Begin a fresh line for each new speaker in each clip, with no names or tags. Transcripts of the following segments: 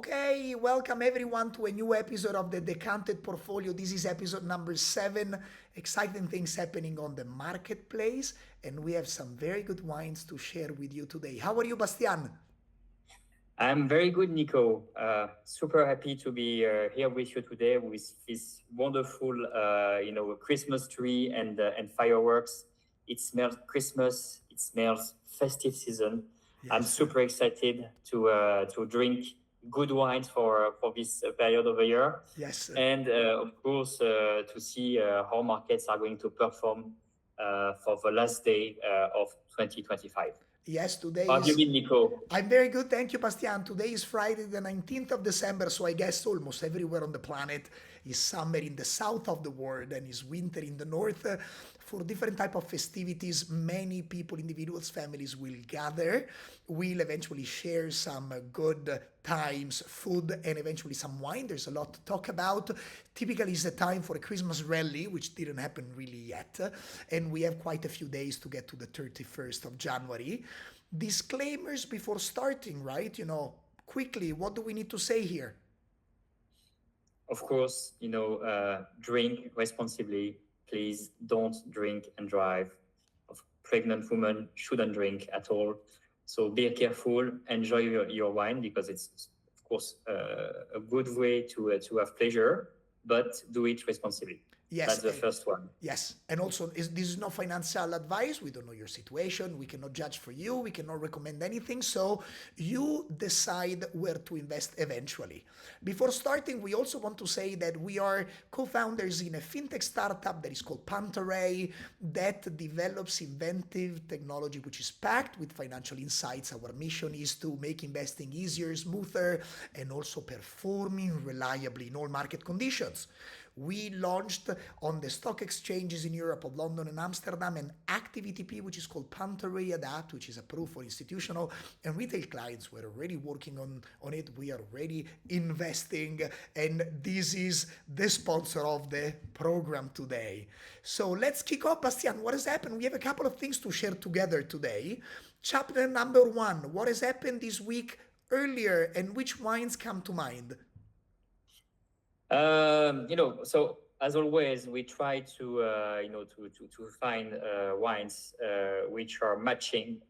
Okay, welcome everyone to a new episode of the Decanted Portfolio. This is episode number 7. Exciting things happening on the marketplace, and we have some very good wines to share with you today. How are you, Bastian?
I'm very good, Nico. Super happy to be here with you today with this wonderful, Christmas tree and fireworks. It smells Christmas. It smells festive season. I'm
Yes.
super excited to drink good wines for this period of the year,
Yes.
and of course to see how markets are going to perform for the last day of 2025.
Yes, today
How have you
is
been, Nico?
I'm very good, thank you, Bastian. Today is Friday, the 19th of December, so I guess almost everywhere on the planet is summer in the south of the world and is winter in the north. For different type of festivities, many people, individuals, families will gather. We'll eventually share some good times, food, and eventually some wine. There's a lot to talk about. Typically, it's the time for a Christmas rally, which didn't happen really yet, and we have quite a few days to get to the 31st of January. Disclaimers before starting, right? Quickly, what do we need to say here?
Of course, drink responsibly. Please don't drink and drive. Of pregnant women shouldn't drink at all. So be careful. Enjoy your wine because it's, of course, a good way to have pleasure, but do it responsibly. That's
Yes,
the first one.
yes, and also this is not financial advice. We don't know your situation. We cannot judge for you. We cannot recommend anything. So you decide where to invest eventually. Before starting, we also want to say that we are co-founders in a fintech startup that is called Pantaray that develops inventive technology which is packed with financial insights. Our mission is to make investing easier, smoother, and also performing reliably in all market conditions. We launched on the stock exchanges in Europe of London and Amsterdam an active ETP which is called Pantaray Adapt, which is approved for institutional and retail clients. We're already working on it. We are already investing, and this is the sponsor of the program today. So let's kick off, Bastian. What has happened? We have a couple of things to share together today. Chapter number 1. What has happened this week earlier and which wines come to mind?
So as always, we try to, to find wines which are matching,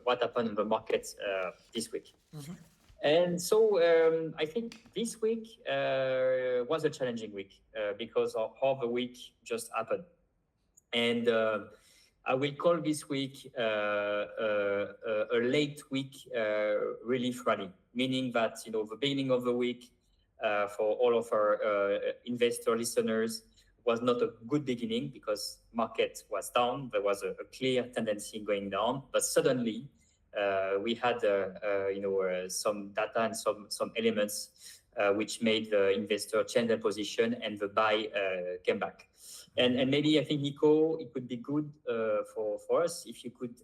what happened in the market this week. And so I think this week was a challenging week because of how the week just happened. And I will call this week a late week relief rally, meaning that, the beginning of the week for all of our investor listeners was not a good beginning because market was down. There was a clear tendency going down, but suddenly we had some data and some elements which made the investor change their position and the buy came back. And maybe I think, Nico, it would be good for us if you could,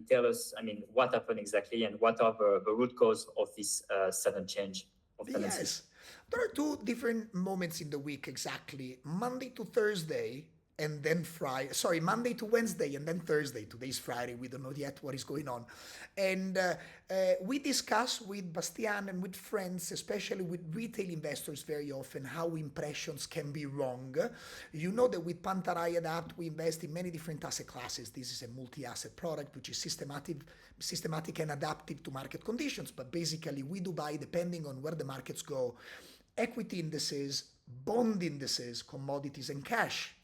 tell us, what happened exactly and what are the root cause of this sudden change of tendency.
Yes. There are two different moments in the week exactly. Monday to Thursday and then Friday. Sorry, Monday to Wednesday and then Thursday. Today's Friday. We don't know yet what is going on. And we discuss with Bastian and with friends, especially with retail investors very often, how impressions can be wrong. You know that with Pantaray Adapt, we invest in many different asset classes. This is a multi-asset product, which is systematic and adaptive to market conditions. But basically, we do buy depending on where the markets go. Equity indices, bond indices, commodities, and cash.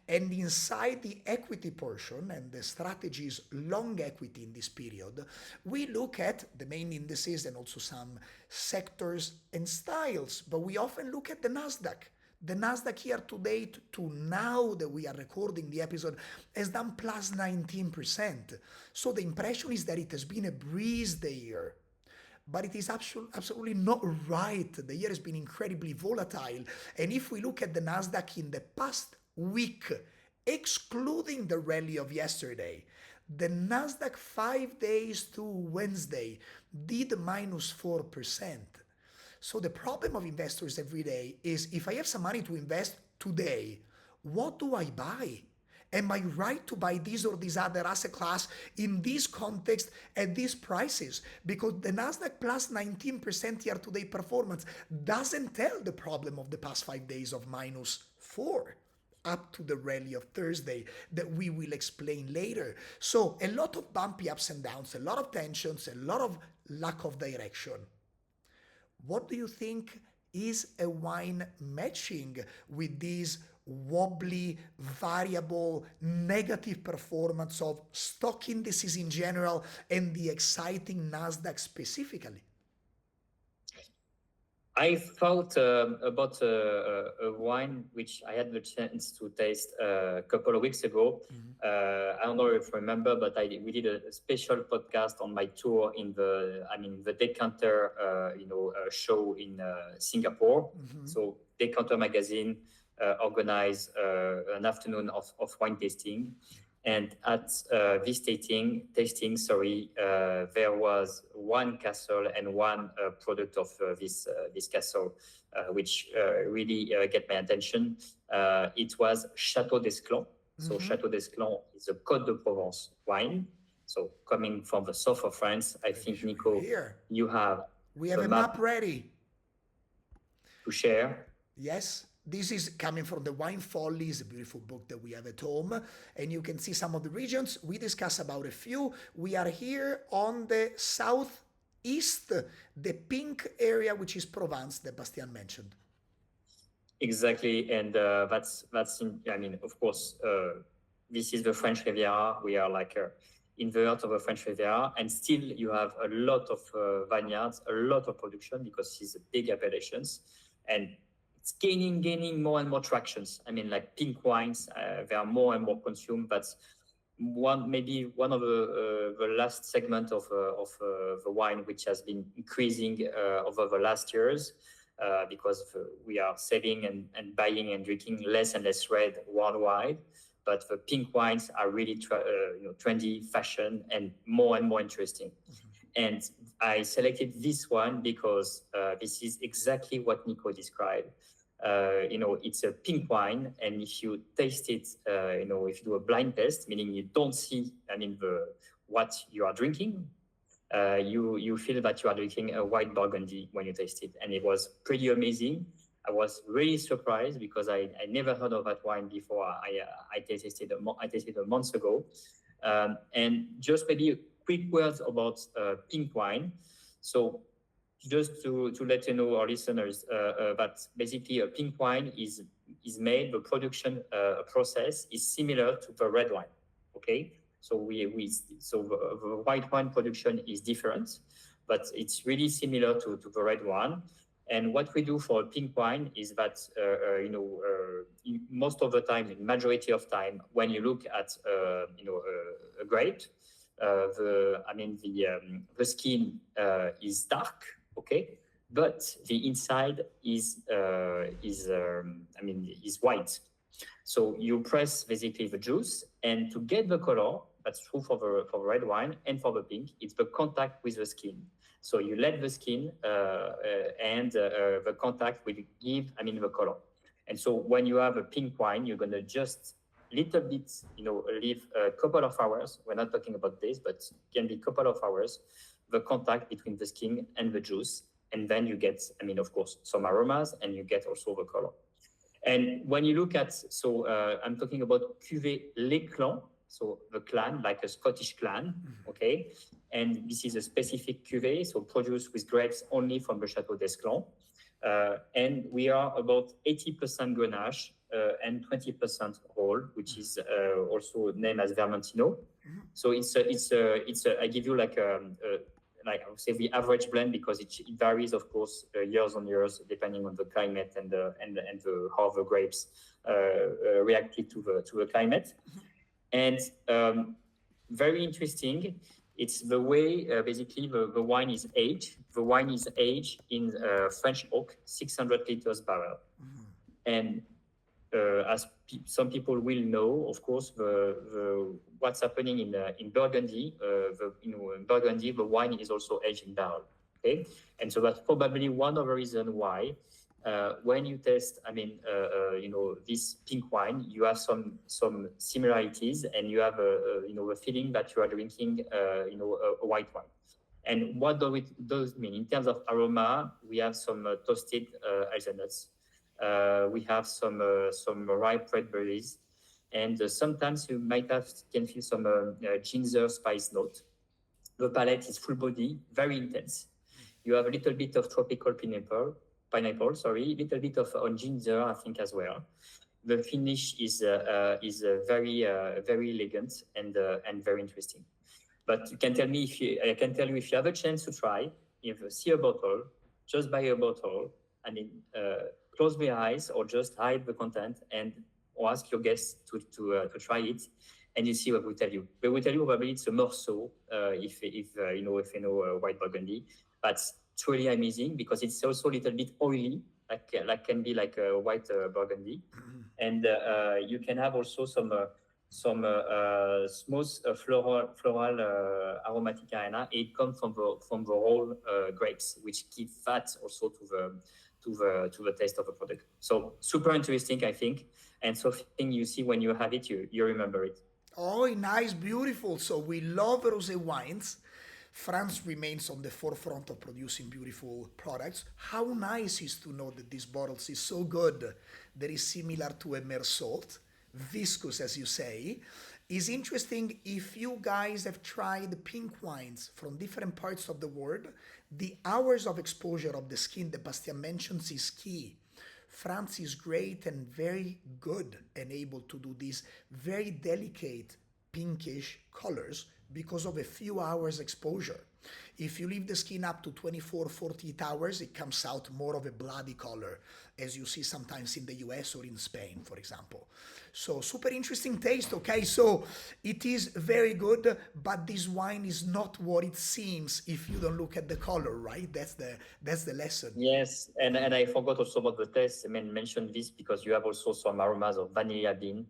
And inside the equity portion, and the strategy is long equity in this period, we look at the main indices and also some sectors and styles, but we often look at the Nasdaq. The Nasdaq year to date to now that we are recording the episode has done plus 19%. So the impression is that it has been a breeze the year. But it is absolutely not right. The year has been incredibly volatile. And if we look at the Nasdaq in the past week, excluding the rally of yesterday, the Nasdaq 5 days to Wednesday did minus 4%. So the problem of investors every day is if I have some money to invest today, what do I buy? Am I right to buy this or this other asset class in this context at these prices? Because the Nasdaq plus 19% year-to-date performance doesn't tell the problem of the past 5 days of -4 up to the rally of Thursday that we will explain later. So a lot of bumpy ups and downs, a lot of tensions, a lot of lack of direction. What do you think is a wine matching with this wobbly, variable, negative performance of stock indices in general and the exciting Nasdaq specifically?
I thought about a wine which I had the chance to taste a couple of weeks ago. I don't know if you remember, but we did a special podcast on my tour in the Decanter, show in Singapore. So Decanter magazine organized an afternoon of wine tasting. And at this tasting, there was one castle and one product of this castle, which really get my attention. It was Château d'Esclans. So Château d'Esclans is a Côte de Provence wine. So coming from the south of France, I think, Nico,
we have a map ready
to share.
Yes. This is coming from the Wine Follies, a beautiful book that we have at home. And you can see some of the regions. We discuss about a few. We are here on the southeast, the pink area, which is Provence, that Bastien mentioned.
Exactly. And that's of course, this is the French Riviera. We are like in the heart of the French Riviera. And still you have a lot of vineyards, a lot of production because it's a big appellations. And it's gaining more and more tractions. I mean, like pink wines, they are more and more consumed. But one of the last segment of the wine which has been increasing over the last years because we are selling and buying and drinking less and less red worldwide. But the pink wines are really trendy, fashion, and more interesting. And I selected this one because this is exactly what Nico described. It's a pink wine, and if you taste it, if you do a blind test, meaning you don't see, what you are drinking, you feel that you are drinking a white Burgundy when you taste it, and it was pretty amazing. I was really surprised because I never heard of that wine before. I tasted it a month ago, and just maybe quick words about pink wine. So just to let you know, our listeners, that basically a pink wine is made, the production process is similar to the red wine. Okay, so the white wine production is different, but it's really similar to the red one. And what we do for a pink wine is that most of the time, majority of time, when you look at a grape, the skin is dark. Okay, but the inside is white. So you press basically the juice, and to get the color, that's true for the red wine and for the pink, it's the contact with the skin. So you let the skin and the contact will give the color. And so when you have a pink wine, you're gonna just little bit leave a couple of hours. We're not talking about days, but it can be a couple of hours. The contact between the skin and the juice, and then you get, of course, some aromas, and you get also the color. And when you look at, I'm talking about Cuvée Les Clans, so the clan, like a Scottish clan, okay? And this is a specific cuvée, so produced with grapes only from the Château d'Esclans. And we are about 80% Grenache and 20% Roll, which is also named as Vermentino. So I give you like I would say the average blend because it varies, of course, years on years, depending on the climate and how the grapes reacted to the climate. And very interesting, it's the way basically the wine is aged. The wine is aged in French oak, 600 liters barrel. And as some people will know, of course, the what's happening in Burgundy. In Burgundy, the wine is also aged in barrel. Okay, and so that's probably one of the reasons why when you test, this pink wine, you have some similarities, and you have a feeling that you are drinking, a white wine. And what does mean in terms of aroma? We have some toasted hazelnuts. We have some ripe red berries, and sometimes you can feel some ginger spice note. The palate is full body, very intense. You have a little bit of tropical pineapple, sorry, little bit of on ginger, I think, as well. The finish is very elegant and very interesting. But you can tell me I can tell you if you have a chance to try, if you see a bottle, just buy a bottle, and then close the eyes or just hide the content and or ask your guests to try it, and you see what we tell you. They will tell you probably it's a morceau if you know white Burgundy, but it's really amazing because it's also a little bit oily, like can be like a white Burgundy, and you can have also some smooth floral aromatic arena. It comes from the whole grapes, which give fat also to the taste of the product. So super interesting, I think, and something you see when you have it, you remember it.
Oh, nice, beautiful. So we love rosé wines. France remains on the forefront of producing beautiful products. How nice is to know that these bottles is so good that is similar to a Mersault, viscous as you say. Is interesting if you guys have tried pink wines from different parts of the world. The hours of exposure of the skin that Bastien mentions is key. France is great and very good and able to do these very delicate pinkish colors because of a few hours exposure. If you leave the skin up to 24, 48 hours, it comes out more of a bloody color, as you see sometimes in the US or in Spain, for example. So super interesting taste, okay? So it is very good, but this wine is not what it seems if you don't look at the color, right? That's the lesson.
Yes, and I forgot also about the taste. I mean, mention this because you have also some aromas of vanilla bean,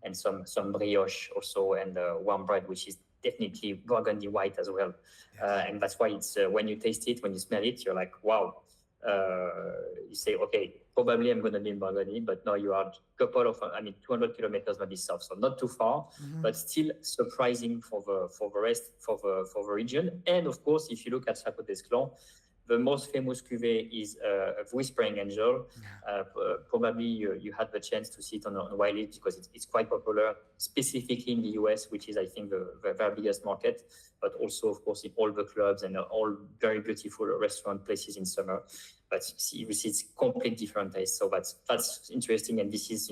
and some brioche also, and warm bread, which is definitely Burgundy white as well. And that's why it's when you taste it, when you smell it, you're like, wow. You say, okay, probably I'm going to be in Burgundy, but now you are a couple of, 200 kilometers maybe south, so not too far, but still surprising for the rest, for the region. And of course, if you look at Chateau d'Esclans, the most famous cuvée is Whispering Angel. Probably you had the chance to see it on Wiley because it's quite popular, specifically in the US, which is, I think, the very biggest market, but also, of course, in all the clubs and all very beautiful restaurant places in summer. But you see it's completely different taste. So that's interesting. And this is,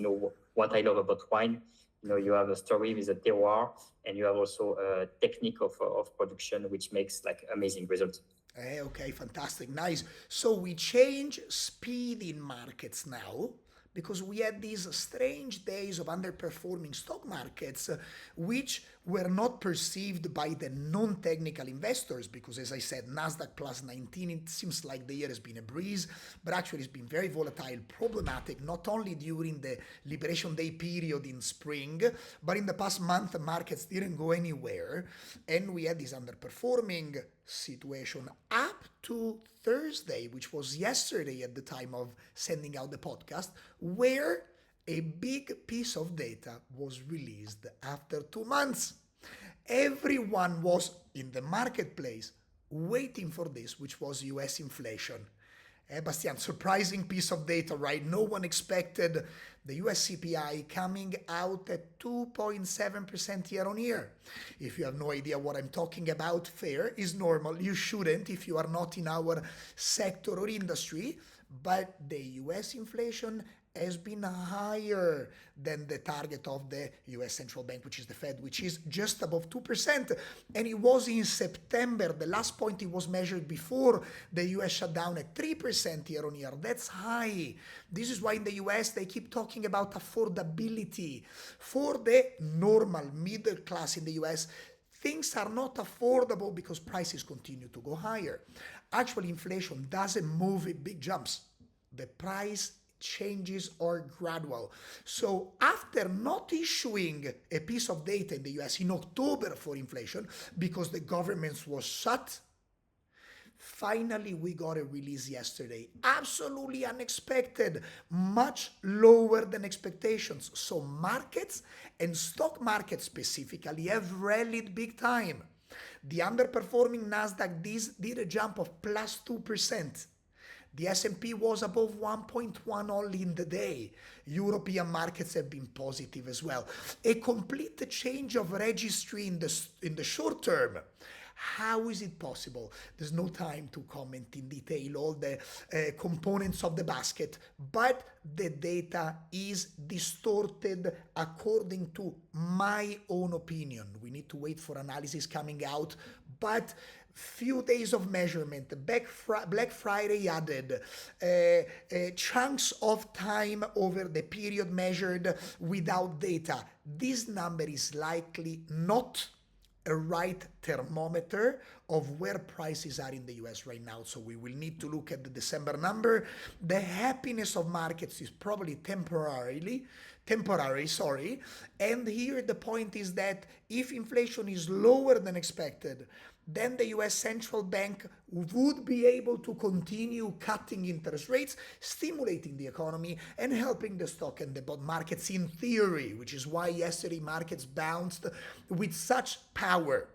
what I love about wine. You have a story with a terroir, and you have also a technique of production, which makes like amazing results.
Okay, fantastic, nice. So we change speed in markets now because we had these strange days of underperforming stock markets, which were not perceived by the non-technical investors because, as I said, Nasdaq plus 19, it seems like the year has been a breeze, but actually it's been very volatile, problematic, not only during the Liberation Day period in spring, but in the past month, markets didn't go anywhere, and we had this underperforming situation up to Thursday, which was yesterday at the time of sending out the podcast, where a big piece of data was released after 2 months. Everyone was in the marketplace waiting for this, which was US inflation. Bastien, surprising piece of data, right? No one expected the US CPI coming out at 2.7% year on year. If you have no idea what I'm talking about, fair is normal. You shouldn't if you are not in our sector or industry. But the US inflation has been higher than the target of the US Central Bank, which is the Fed, which is just above 2%. And it was in September, the last point it was measured before the US shutdown at 3% year on year. That's high. This is why in the US they keep talking about affordability. For the normal middle class in the US, things are not affordable because prices continue to go higher. Actually, inflation doesn't move in big jumps. The price changes are gradual. So after not issuing a piece of data in the US in October for inflation because the government was shut, Finally, we got a release yesterday. Absolutely unexpected, much lower than expectations. So markets and stock markets specifically have rallied big time. The underperforming Nasdaq did a jump of plus 2%. The S&P was above 1.1 only in the day. European markets have been positive as well. A complete change of registry in the short term. How is it possible? There's no time to comment in detail all the components of the basket, but the data is distorted according to my own opinion. We need to wait for analysis coming out, but few days of measurement, Black Friday added, chunks of time over the period measured without data. This number is likely not a right thermometer of where prices are in the US right now. So we will need to look at the December number. The happiness of markets is probably temporary, sorry. And here the point is that if inflation is lower than expected, then the US central bank would be able to continue cutting interest rates, stimulating the economy and helping the stock and the bond markets in theory, which is why yesterday markets bounced with such power.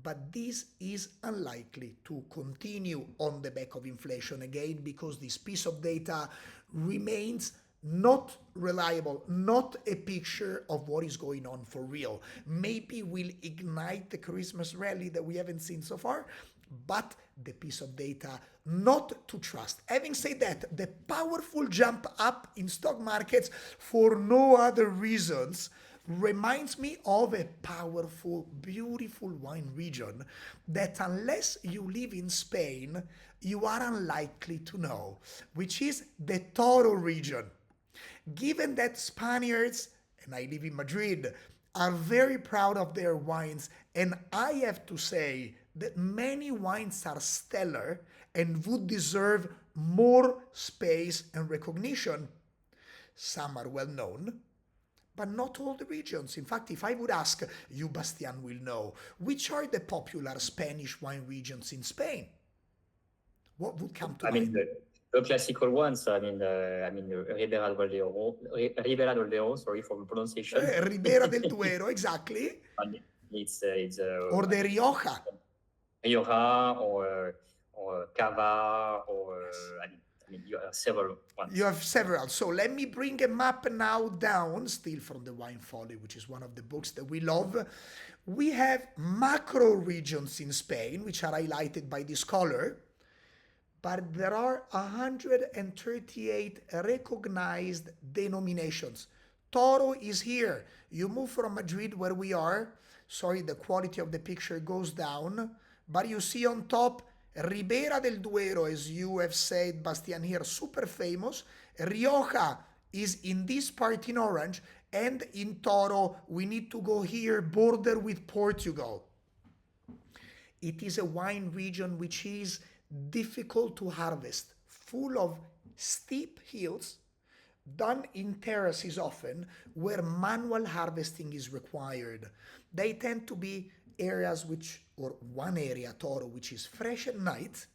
But this is unlikely to continue on the back of inflation again, because this piece of data remains not reliable, not a picture of what is going on for real. Maybe we'll ignite the Christmas rally that we haven't seen so far, but the piece of data not to trust. Having said that, the powerful jump up in stock markets for no other reasons reminds me of a powerful, beautiful wine region that, unless you live in Spain, you are unlikely to know, which is the Toro region. Given that Spaniards, and I live in Madrid, are very proud of their wines, and I have to say that many wines are stellar and would deserve more space and recognition. Some are well known, but not all the regions. In fact, if I would ask you, Bastian will know, which are the popular Spanish wine regions in Spain? What would come to mind?
The classical ones. Ribera del Duero. Sorry for the pronunciation.
Ribera del Duero, exactly.
It's
or the Rioja.
Rioja or Cava or you have several ones.
You have several. So let me bring a map now down, still from the Wine Folly, which is one of the books that we love. We have macro regions in Spain, which are highlighted by this color, but there are 138 recognized denominations. Toro is here. You move from Madrid, where we are. Sorry, the quality of the picture goes down, but you see on top Ribera del Duero, as you have said, Bastian, here, super famous. Rioja is in this part in orange, and in Toro, we need to go here, border with Portugal. It is a wine region which is difficult to harvest, full of steep hills, done in terraces often, where manual harvesting is required. They tend to be areas or one area, Toro, which is fresh at night,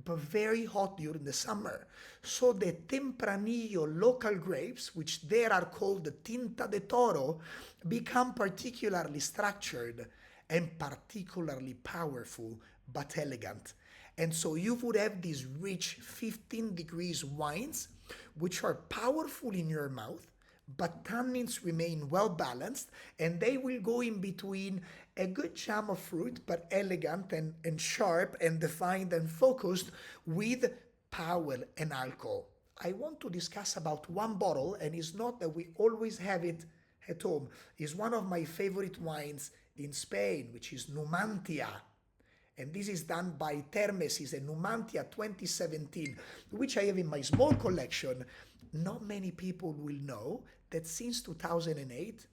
but very hot during the summer. So the Tempranillo local grapes, which there are called the Tinta de Toro, become particularly structured and particularly powerful, but elegant. And so you would have these rich 15 degrees wines, which are powerful in your mouth, but tannins remain well balanced, and they will go in between a good jam of fruit, but elegant and sharp and defined and focused with power and alcohol. I want to discuss about one bottle, and it's not that we always have it at home. It's one of my favorite wines in Spain, which is Numantia. And this is done by Termes, is a Numantia 2017, which I have in my small collection. Not many people will know that since 2008,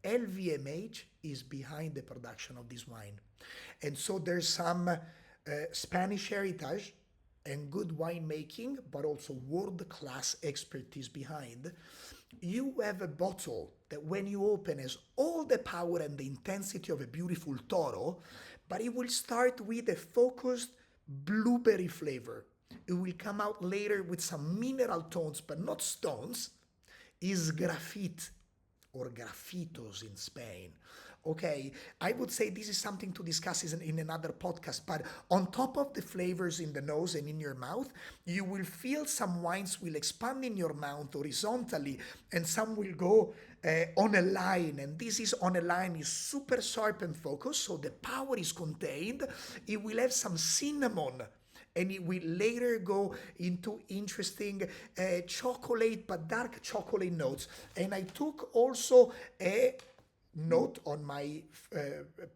LVMH is behind the production of this wine. And so there's some Spanish heritage and good winemaking, but also world-class expertise behind. You have a bottle that when you open has all the power and the intensity of a beautiful Toro, but it will start with a focused blueberry flavor. It will come out later with some mineral tones, but not stones, is graphite or graffitos in Spain. Okay, I would say this is something to discuss in another podcast, but on top of the flavors in the nose and in your mouth, you will feel some wines will expand in your mouth horizontally and some will go on a line. And this is on a line is super sharp and focused, so the power is contained. It will have some cinnamon and it will later go into interesting chocolate, but dark chocolate notes. And I took also a note on my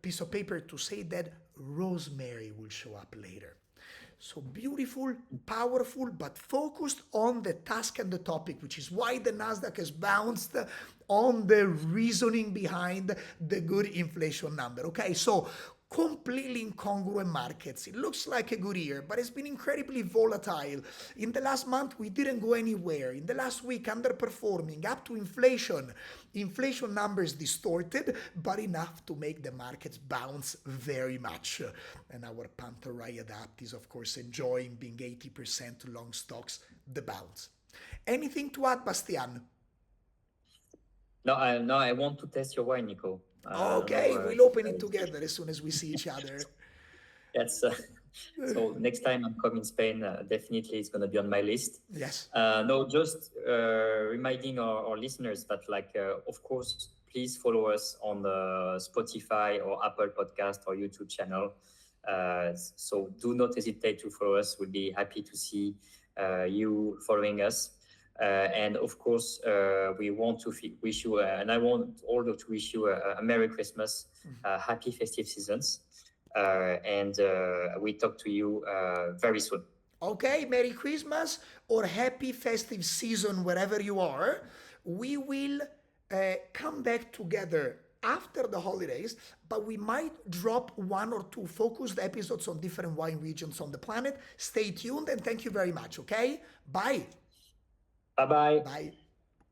piece of paper to say that rosemary will show up later. So beautiful, powerful, but focused on the task and the topic, which is why the Nasdaq has bounced on the reasoning behind the good inflation number. Okay, so completely incongruent markets. It looks like a good year, but it's been incredibly volatile. In the last month, we didn't go anywhere. In the last week, underperforming up to inflation. Inflation numbers distorted, but enough to make the markets bounce very much. And our Panther Rai Adapt is, of course, enjoying being 80% long stocks, the bounce. Anything to add, Bastian?
No, I want to test your wine, Nico.
Okay, we'll open it together as soon as we see each other.
That's so next time I'm coming Spain, definitely it's going to be on my list.
Yes.
No, just reminding our listeners that, of course, please follow us on the Spotify or Apple Podcast or YouTube channel. So do not hesitate to follow us. We'll be happy to see you following us. And of course, we want to wish you, and I want all to wish you a Merry Christmas, happy festive seasons, and we talk to you very soon.
Okay, Merry Christmas or happy festive season wherever you are. We will come back together after the holidays, but we might drop 1 or 2 focused episodes on different wine regions on the planet. Stay tuned and thank you very much, okay? Bye.
Bye-bye.
Bye.